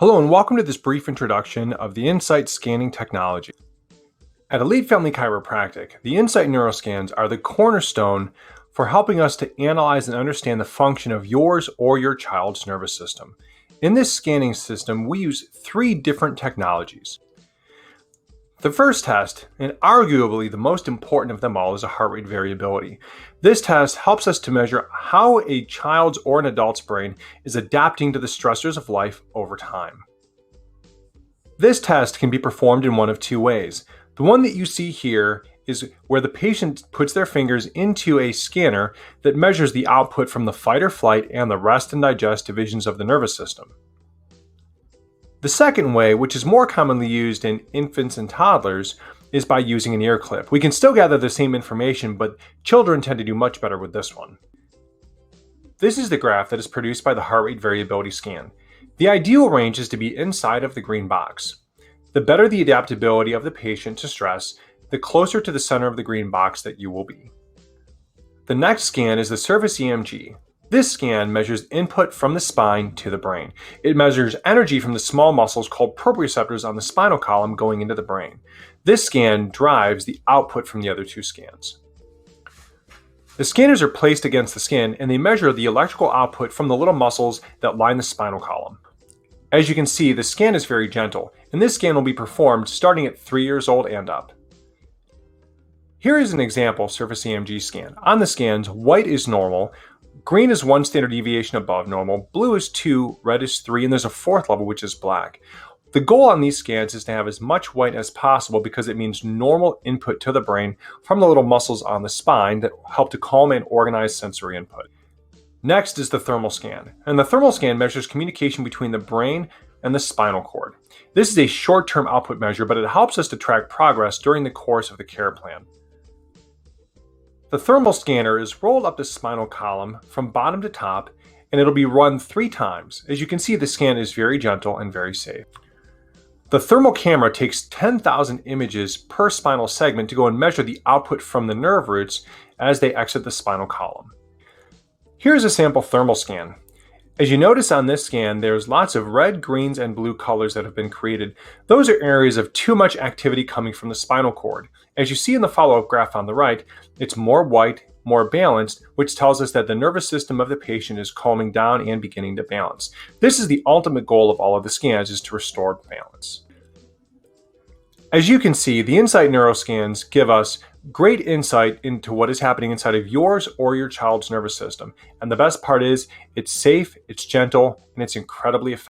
Hello and welcome to this brief introduction of the Insight scanning technology. At Elite Family Chiropractic, the Insight neuroscans are the cornerstone for helping us to analyze and understand the function of yours or your child's nervous system. In this scanning system, we use three different technologies. The first test, and arguably the most important of them all, is a heart rate variability. This test helps us to measure how a child's or an adult's brain is adapting to the stressors of life over time. This test can be performed in one of two ways. The one that you see here is where the patient puts their fingers into a scanner that measures the output from the fight or flight and the rest and digest divisions of the nervous system. The second way, which is more commonly used in infants and toddlers, is by using an ear clip. We can still gather the same information, but children tend to do much better with this one. This is the graph that is produced by the heart rate variability scan. The ideal range is to be inside of the green box. The better the adaptability of the patient to stress, the closer to the center of the green box that you will be. The next scan is the surface EMG. This scan measures input from the spine to the brain. It measures energy from the small muscles called proprioceptors on the spinal column going into the brain. This scan drives the output from the other two scans. The scanners are placed against the skin and they measure the electrical output from the little muscles that line the spinal column. As you can see, the scan is very gentle, and this scan will be performed starting at 3 years old and up. Here is an example surface EMG scan. On the scans, white is normal, green is 1 standard deviation above normal, blue is 2, red is 3, and there's a 4th level, which is black. The goal on these scans is to have as much white as possible because it means normal input to the brain from the little muscles on the spine that help to calm and organize sensory input. Next is the thermal scan, and the thermal scan measures communication between the brain and the spinal cord. This is a short-term output measure, but it helps us to track progress during the course of the care plan. The thermal scanner is rolled up the spinal column from bottom to top, and it'll be run 3 times. As you can see, the scan is very gentle and very safe. The thermal camera takes 10,000 images per spinal segment to go and measure the output from the nerve roots as they exit the spinal column. Here's a sample thermal scan. As you notice on this scan, there's lots of red, greens, and blue colors that have been created. Those are areas of too much activity coming from the spinal cord. As you see in the follow-up graph on the right, it's more white, more balanced, which tells us that the nervous system of the patient is calming down and beginning to balance. This is the ultimate goal of all of the scans, is to restore balance. As you can see, the Insight neuroscans give us great insight into what is happening inside of yours or your child's nervous system. And the best part is, it's safe, it's gentle, and it's incredibly effective.